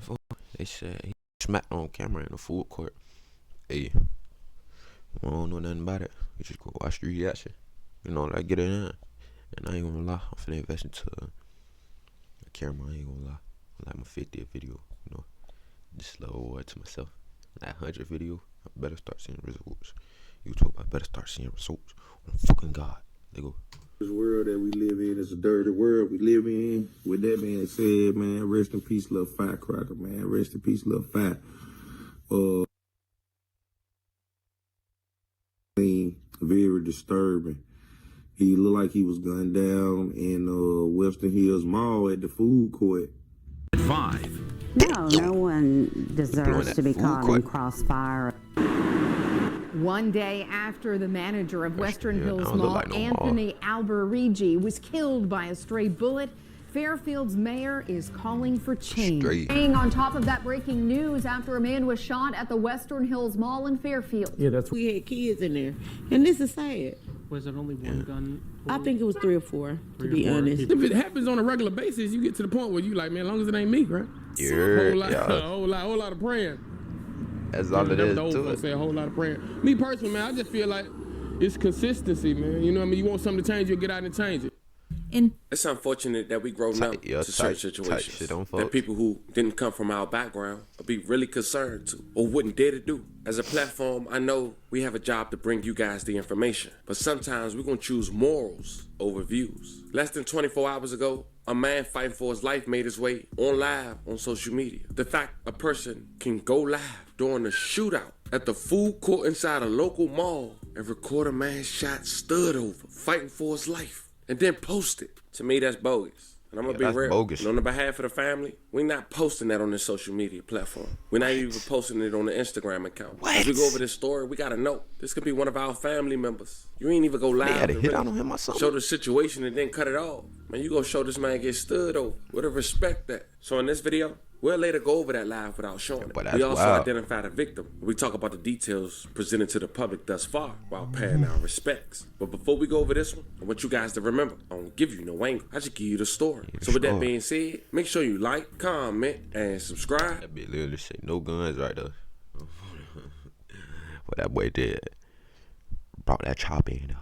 before. They said he smacked on camera in the food court. Hey, I don't know nothing about it. We just go watch the reaction. You know, like get it in. And I ain't gonna lie, I'm finna invest into a camera. I ain't gonna lie. Like my 50th video, you know. Just little award to myself. That 100th video, I better start seeing results. YouTube, I better start seeing results. On fucking God. They go. This world that we live in is a dirty world we live in. With that being said, man, rest in peace, little firecracker, man. Rest in peace, little fire. Very disturbing. He looked like he was gunned down in Western Hills Mall at the food court. 5. No one deserves to be caught in crossfire. One day after the manager of Western Hills Mall, Anthony Alberigi, was killed by a stray bullet, Fairfield's mayor is calling for change. Staying on top of that breaking news after a man was shot at the Western Hills Mall in Fairfield. Yeah, that's. We had kids in there, and this is sad. Was it only one gun? I think it was 3 or 4, to be honest. If it happens on a regular basis, you get to the point where you like, man, as long as it ain't me, right? Yeah, a whole lot of praying. That's all it is to it. Say a whole lot of praying. Me personally, man, I just feel like it's consistency, man. You know what I mean? You want something to change, you'll get out and change it. And it's unfortunate that we grow numb to certain situations that people who didn't come from our background would be really concerned to or wouldn't dare to do. As a platform, I know we have a job to bring you guys the information, but sometimes we're going to choose morals over views. Less than 24 hours ago, a man fighting for his life made his way on live on social media. The fact a person can go live during a shootout at the food court inside a local mall and record a man shot stood over, fighting for his life, and then post it. To me, that's bogus. And I'm going to be real. Bogus. And on the behalf of the family, we're not posting that on the social media platform. We're not even posting it on the Instagram account. As we go over this story, we got to know. This could be one of our family members. You ain't even go live. They had a hit out on him or something. Show the situation and then cut it off. Man, you go show this man get stood over. With a respect that. So in this video, we'll later go over that live without showing it. We also identify the victim. We talk about the details presented to the public thus far while paying our respects. But before we go over this one, I want you guys to remember, I don't give you no angle. I just give you the story. So with that being said, make sure you like, comment, and subscribe. That bitch literally say no guns right there. What that boy did. Brought that chop in there.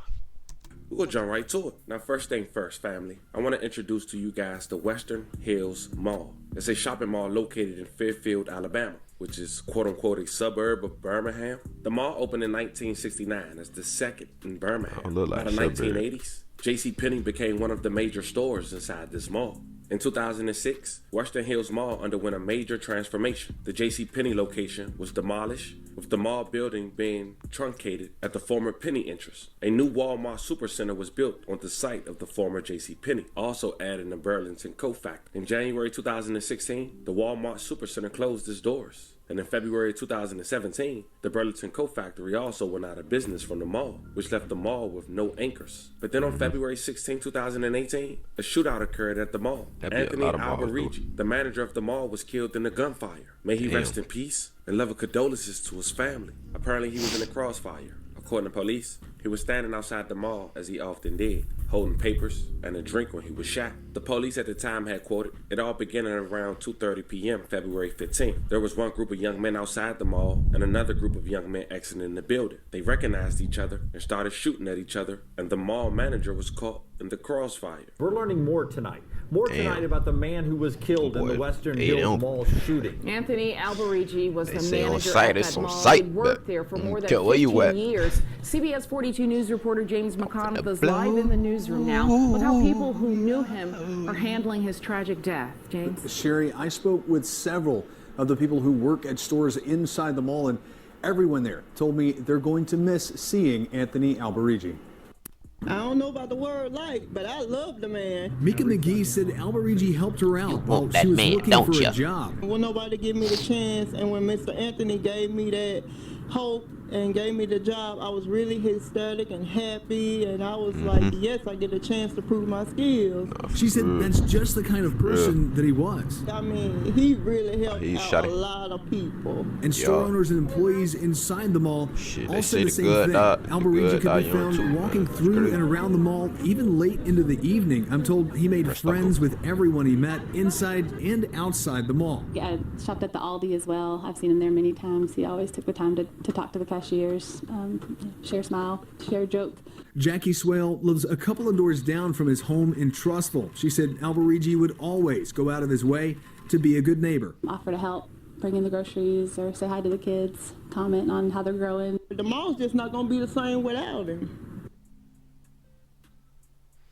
We'll jump right to it. Now, first thing first, family. I want to introduce to you guys the Western Hills Mall. It's a shopping mall located in Fairfield, Alabama, which is quote-unquote a suburb of Birmingham. The mall opened in 1969 as the second in Birmingham. By the 1980s, JCPenney became one of the major stores inside this mall. In 2006, Western Hills Mall underwent a major transformation. The JCPenney location was demolished, with the mall building being truncated at the former Penny entrance. A new Walmart Supercenter was built on the site of the former JCPenney, also adding the Burlington Coat Factory. In January 2016, the Walmart Supercenter closed its doors. And in February 2017, the Burlington Coat Factory also went out of business from the mall, which left the mall with no anchors. But then on February 16, 2018, a shootout occurred at the mall. Anthony Alberigi, the manager of the mall, was killed in a gunfire. May he rest in peace and level condolences to his family. Apparently he was in a crossfire. According to police, he was standing outside the mall, as he often did, holding papers and a drink when he was shot. The police at the time had quoted, "It all began at around 2:30 p.m. February 15th. There was one group of young men outside the mall and another group of young men exiting the building. They recognized each other and started shooting at each other, and the mall manager was caught in the crossfire." We're learning more tonight. Tonight about the man who was killed in the Western Hills Mall shooting. Anthony Alberigi was the manager on site, at that mall. He worked there for more than 15 years. CBS 42 News reporter James McConaughey is live in the newsroom now with how people who knew him are handling his tragic death. James? Sherry, I spoke with several of the people who work at stores inside the mall, and everyone there told me they're going to miss seeing Anthony Alberigi. I don't know about the word like, but I love the man. Mika McGee said Alberigi helped her out while she was looking for a job. When nobody gave me the chance, and when Mr. Anthony gave me that hope and gave me the job, I was really ecstatic and happy, and I was like, yes, I get a chance to prove my skills. She said that's just the kind of person that he was. I mean, he really helped out a lot of people. And store owners and employees inside the mall all said the same thing. Alberigi could be found walking through and around the mall even late into the evening. I'm told he made friends with everyone he met inside and outside the mall. I shopped at the Aldi as well. I've seen him there many times. He always took the time to talk to the cashiers, share a smile, share a joke. Jackie Swale lives a couple of doors down from his home in Trussville. She said Alberigi would always go out of his way to be a good neighbor. Offer to help bring in the groceries or say hi to the kids, comment on how they're growing. The mall's just not going to be the same without him.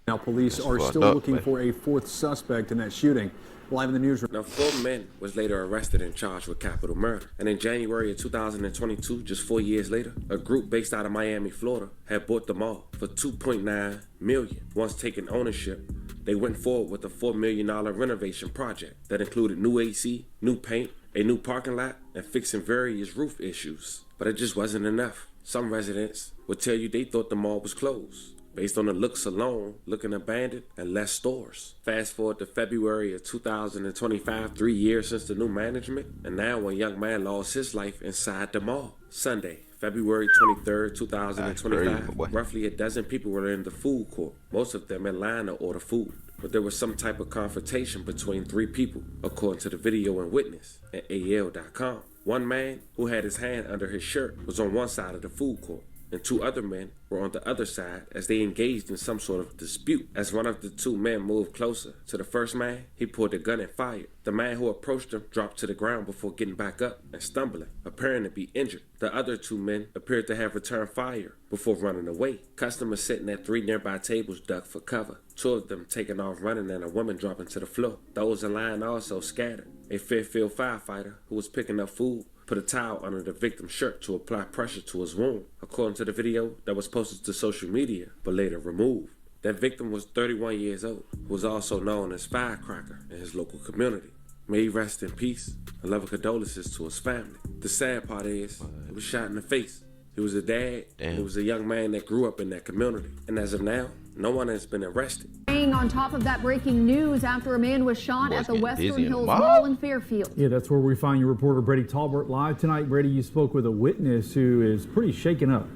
Now police are still looking for a fourth suspect in that shooting. Live in the newsroom. Now, 4 men was later arrested and charged with capital murder. And in January of 2022, just 4 years later, a group based out of Miami, Florida, had bought the mall for $2.9 million. Once taking ownership, they went forward with a $4 million renovation project that included new AC, new paint, a new parking lot, and fixing various roof issues. But it just wasn't enough. Some residents would tell you they thought the mall was closed, based on the looks alone, looking abandoned, and less stores. Fast forward to February of 2025, 3 years since the new management, and now a young man lost his life inside the mall. Sunday, February 23rd, 2025, roughly a dozen people were in the food court, most of them in line to order food. But there was some type of confrontation between 3 people, according to the video and witness at AL.com. One man, who had his hand under his shirt, was on one side of the food court, and 2 other men were on the other side as they engaged in some sort of dispute. As one of the 2 men moved closer to the first man, he pulled a gun and fired. The man who approached him dropped to the ground before getting back up and stumbling, appearing to be injured. The other 2 men appeared to have returned fire before running away. Customers sitting at 3 nearby tables ducked for cover, 2 of them taking off running and a woman dropping to the floor. Those in line also scattered. A Fairfield firefighter who was picking up food put a towel under the victim's shirt to apply pressure to his wound, according to the video that was posted to social media, but later removed. That victim was 31 years old, who was also known as Firecracker in his local community. May he rest in peace, and love and condolences to his family. The sad part is, he was shot in the face. He was a dad, and he was a young man that grew up in that community. And as of now, no one has been arrested. Staying on top of that breaking news after a man was shot at the Western Hills Mall in Fairfield. Yeah, that's where we find your reporter Brady Talbert live tonight. Brady, you spoke with a witness who is pretty shaken up.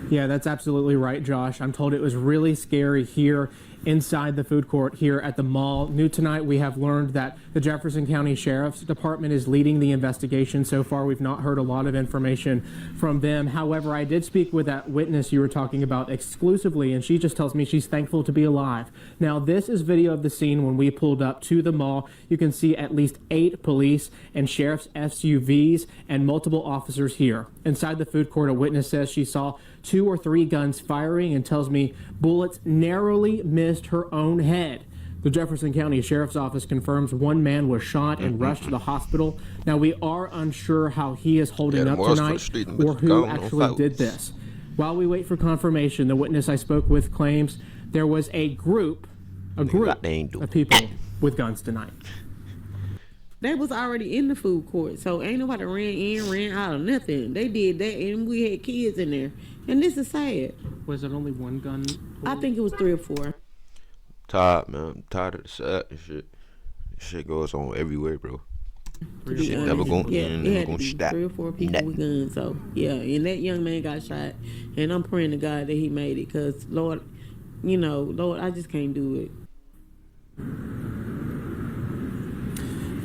Yeah, that's absolutely right, Josh. I'm told it was really scary here inside the food court here at the mall. New tonight, we have learned that the Jefferson County Sheriff's Department is leading the investigation. So far, we've not heard a lot of information from them. However, I did speak with that witness you were talking about exclusively, and she just tells me she's thankful to be alive. Now, this is video of the scene when we pulled up to the mall. You can see at least 8 police and sheriff's SUVs and multiple officers here. Inside the food court, a witness says she saw 2 or 3 guns firing and tells me bullets narrowly missed her own head. The Jefferson County Sheriff's Office confirms 1 man was shot and rushed to the hospital. Now, we are unsure how he is holding up tonight or who actually did this. While we wait for confirmation, the witness I spoke with claims there was a group of people with guns tonight. They was already in the food court, so ain't nobody ran in, ran out, or nothing. They did that, and we had kids in there. And this is sad. Was it only 1 gun? I think it was 3 or 4. Tired, man. I'm tired of the sad and shit. This shit goes on everywhere, bro. This shit never gonna end, never gonna stop. 3 or 4 people with guns, so yeah. And that young man got shot, and I'm praying to God that he made it, because Lord, Lord, I just can't do it.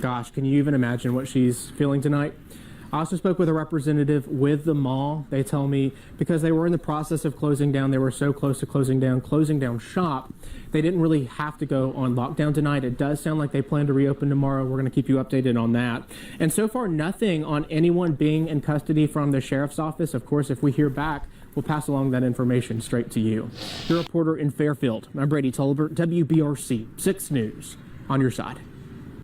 Gosh, can you even imagine what she's feeling tonight? I also spoke with a representative with the mall. They tell me because they were in the process of closing down, they were so close to closing down shop, they didn't really have to go on lockdown tonight. It does sound like they plan to reopen tomorrow. We're going to keep you updated on that. And so far, nothing on anyone being in custody from the sheriff's office. Of course, if we hear back, we'll pass along that information straight to you. Your reporter in Fairfield, I'm Brady Talbert, WBRC 6 News, on your side.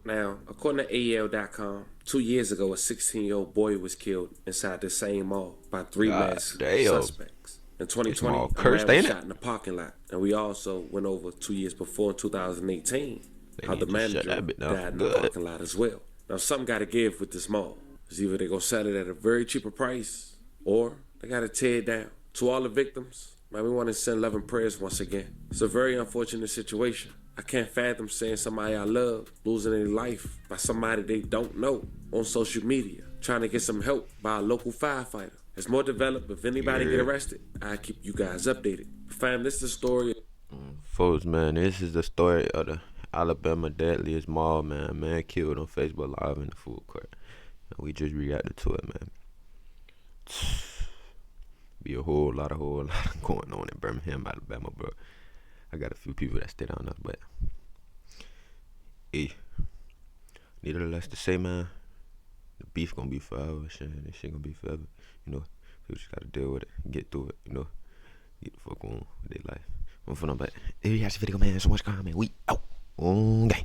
Now, according to AL.com, 2 years ago, a 16-year-old boy was killed inside the same mall by 3 masked suspects. In 2020, a man was shot in the parking lot. And we also went over 2 years before, in 2018, how the manager died in the parking lot as well. Now, something got to give with this mall. It's either they gonna sell it at a very cheaper price or they gotta tear it down. To all the victims, man, we want to send love and prayers once again. It's a very unfortunate situation. I can't fathom seeing somebody I love losing their life by somebody they don't know on social media, trying to get some help by a local firefighter. It's more developed. If anybody get arrested, I'll keep you guys updated. Fam, this is the story. Folks, man, this is the story of the Alabama deadliest mall, man. Man killed on Facebook Live in the food court. And we just reacted to it, man. Be a whole lot going on in Birmingham, Alabama, bro. I got a few people that stay down there, but hey, needless less to say, man, the beef gonna be forever, shit. This shit gonna be forever, you know. People just gotta deal with it, get through it, you know. Get the fuck on with their life. I'm finna, but if you guys video, man, so much comment, we out. Okay.